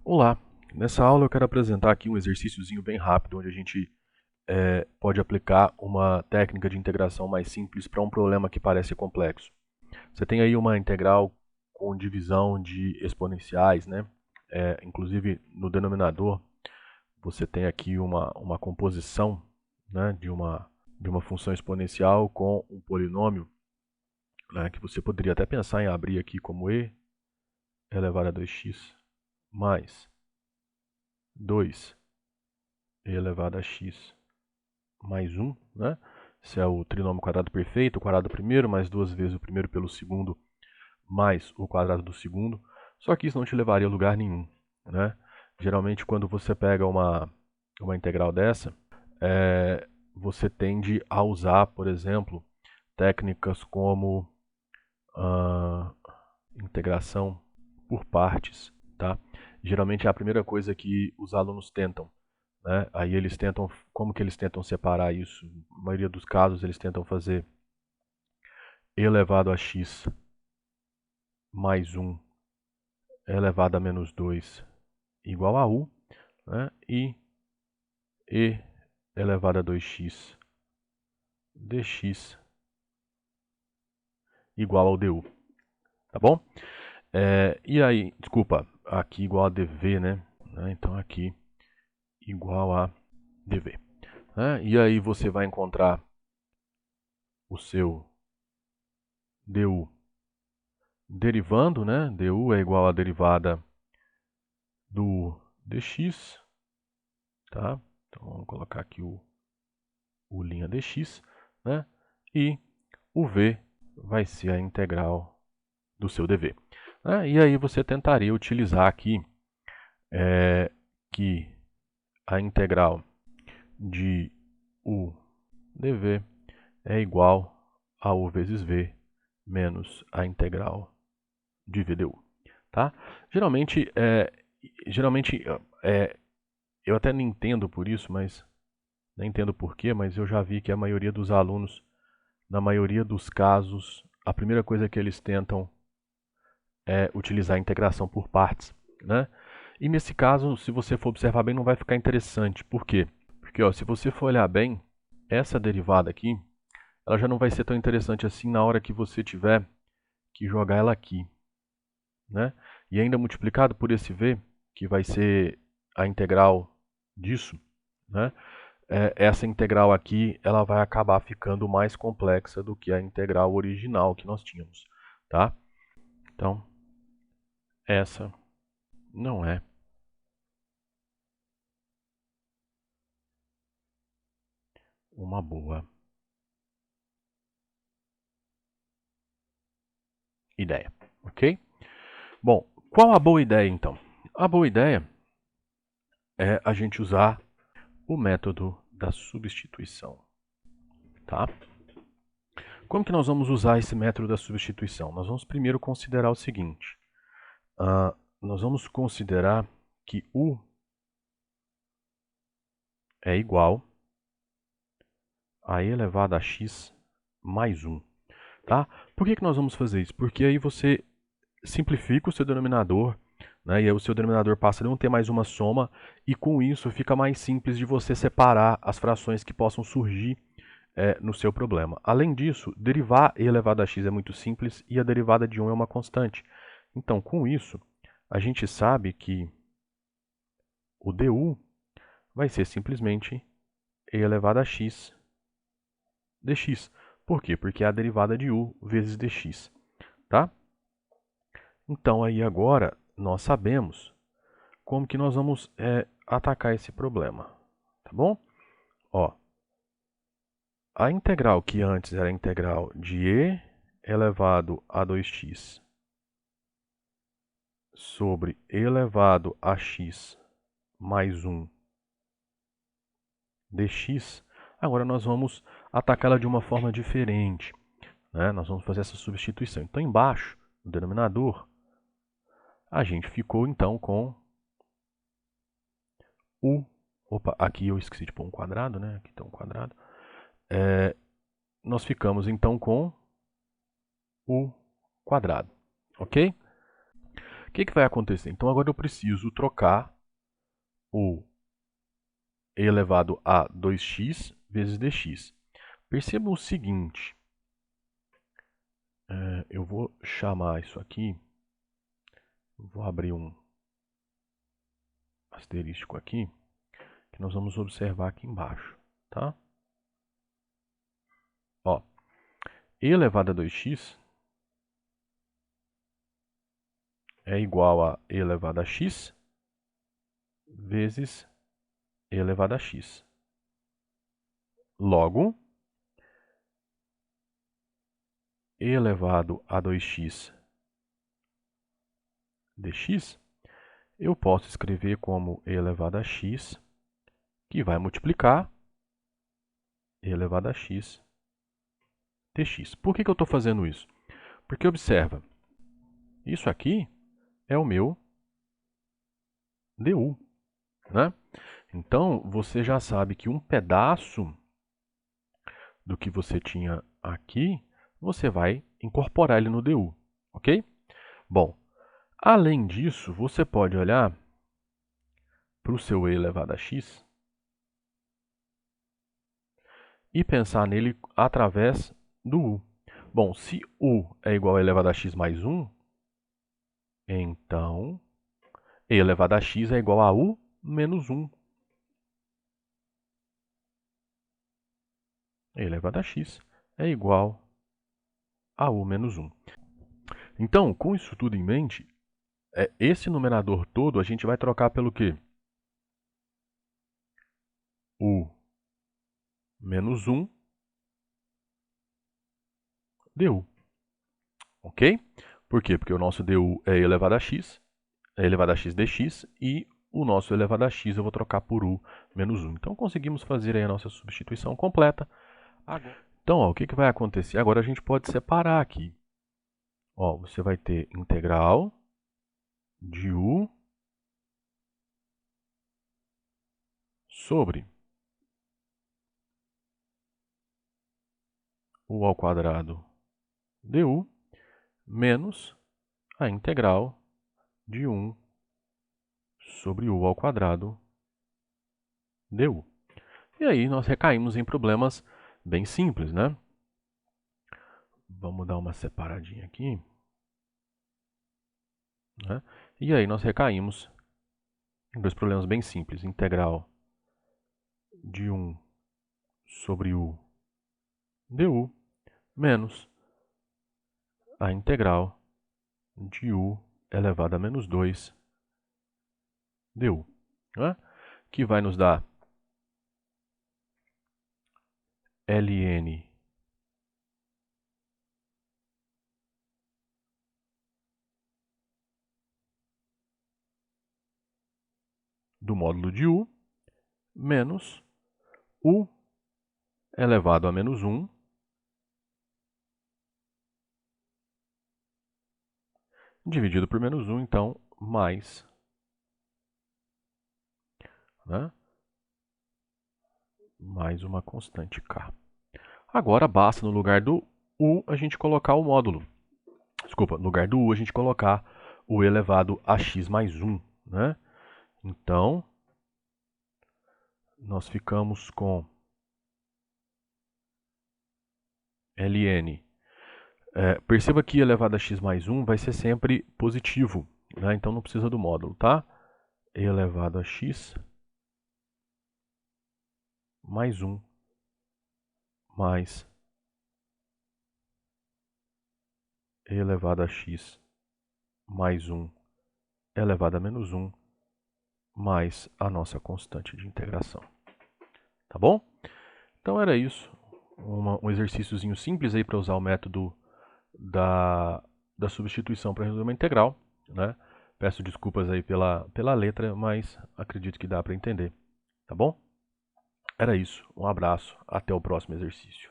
Olá, nessa aula eu quero apresentar aqui um exercíciozinho bem rápido, onde a gente pode aplicar uma técnica de integração mais simples para um problema que parece complexo. Você tem aí uma integral com divisão de exponenciais, né? Inclusive no denominador você tem aqui uma composição, né, de uma função exponencial com um polinômio, né, que você poderia até pensar em abrir aqui como e elevado a 2x mais 2 e elevado a x mais 1, né? Esse é o trinômio quadrado perfeito, o quadrado do primeiro, mais duas vezes o primeiro pelo segundo, mais o quadrado do segundo. Só que isso não te levaria a lugar nenhum, né? Geralmente, quando você pega uma integral dessa, você tende a usar, por exemplo, técnicas como a integração por partes, tá? Geralmente é a primeira coisa que os alunos tentam, né? Aí eles tentam, como que eles tentam separar isso? Na maioria dos casos eles tentam fazer e elevado a x mais 1 elevado a menos 2 igual a u, né? E elevado a 2x dx igual ao du, tá bom? E aí, desculpa, aqui igual a dv, né? Então aqui igual a dv. E aí você vai encontrar o seu du derivando, né? Du é igual à derivada do dx, tá? Então vamos colocar aqui o linha dx, né? E o v vai ser a integral do seu dv. E aí você tentaria utilizar aqui que a integral de u dv é igual a u vezes v menos a integral de v du, tá? Geralmente eu até não entendo por isso, mas não entendo porquê, mas eu já vi que a maioria dos alunos, na maioria dos casos, a primeira coisa que eles tentam é utilizar a integração por partes, né? E nesse caso, se você for observar bem, não vai ficar interessante. Por quê? Porque se você for olhar bem, essa derivada aqui, ela já não vai ser tão interessante assim na hora que você tiver que jogar ela aqui, né? E ainda multiplicado por esse v, que vai ser a integral disso, né? Essa integral aqui ela vai acabar ficando mais complexa do que a integral original que nós tínhamos, tá? Então, essa não é uma boa ideia, ok? Bom, qual a boa ideia então? A boa ideia é a gente usar o método da substituição, tá? Como que nós vamos usar esse método da substituição? Nós vamos primeiro considerar o seguinte, nós vamos considerar que u é igual a e elevado a x mais 1, tá? Por que nós vamos fazer isso? Porque aí você simplifica o seu denominador, né, e aí o seu denominador passa a não ter mais uma soma, e com isso fica mais simples de você separar as frações que possam surgir no seu problema. Além disso, derivar e elevado a x é muito simples e a derivada de 1 é uma constante. Então, com isso, a gente sabe que o du vai ser simplesmente e elevado a x dx. Por quê? Porque é a derivada de u vezes dx, tá? Então, aí agora, nós sabemos como que nós vamos atacar esse problema, tá bom? Ó, a integral que antes era a integral de e elevado a 2x sobre e elevado a x mais 1 dx, agora nós vamos atacá-la de uma forma diferente, né? Nós vamos fazer essa substituição. Então, embaixo, no denominador, a gente ficou então com o... Opa, aqui eu esqueci de pôr um quadrado, né? Aqui tem um quadrado. Nós ficamos então com o quadrado, ok? O que vai acontecer? Então agora eu preciso trocar o e elevado a 2x vezes dx. Perceba o seguinte, eu vou chamar isso aqui, vou abrir um asterístico aqui, que nós vamos observar aqui embaixo, tá? Ó, e elevado a 2x é igual a e elevado a x vezes e elevado a x. Logo, e elevado a 2x dx, eu posso escrever como e elevado a x, que vai multiplicar e elevado a x dx. Por que eu estou fazendo isso? Porque observa, isso aqui é o meu du, né? Então, você já sabe que um pedaço do que você tinha aqui, você vai incorporar ele no du, ok? Bom, além disso, você pode olhar para o seu e elevado a x e pensar nele através do u. Bom, se u é igual a elevado a x mais 1, então e elevado a x é igual a u menos 1. E elevado a x é igual a u menos 1. Então, com isso tudo em mente, esse numerador todo a gente vai trocar pelo quê? U menos 1 du. Ok? Por quê? Porque o nosso du é e elevado a x dx, e o nosso elevado a x eu vou trocar por u menos 1. Então, conseguimos fazer aí a nossa substituição completa. Então, ó, o que vai acontecer? Agora a gente pode separar aqui. Ó, você vai ter integral de u sobre u ao quadrado du menos a integral de 1 sobre u ao quadrado du. E aí nós recaímos em problemas bem simples, né? Vamos dar uma separadinha aqui. Né? E aí nós recaímos em dois problemas bem simples. Integral de 1 sobre u du menos a integral de u elevado a menos 2 du. Né? Que vai nos dar ln do módulo de u menos u elevado a menos 1 dividido por menos 1, então, mais, né? Mais uma constante k. Agora, basta no lugar do u a gente colocar o módulo. Desculpa, no lugar do u a gente colocar o elevado a x mais 1, né? Então, nós ficamos com ln. Perceba que elevado a x mais 1 vai ser sempre positivo, né? Então não precisa do módulo, tá? E elevado a x mais 1 mais e elevado a x mais 1 elevado a menos 1 mais a nossa constante de integração. Tá bom? Então era isso. Um exercíciozinho simples aí para usar o método da substituição para resolver uma integral, né? Peço desculpas aí pela letra, mas acredito que dá para entender. Tá bom? Era isso. Um abraço. Até o próximo exercício.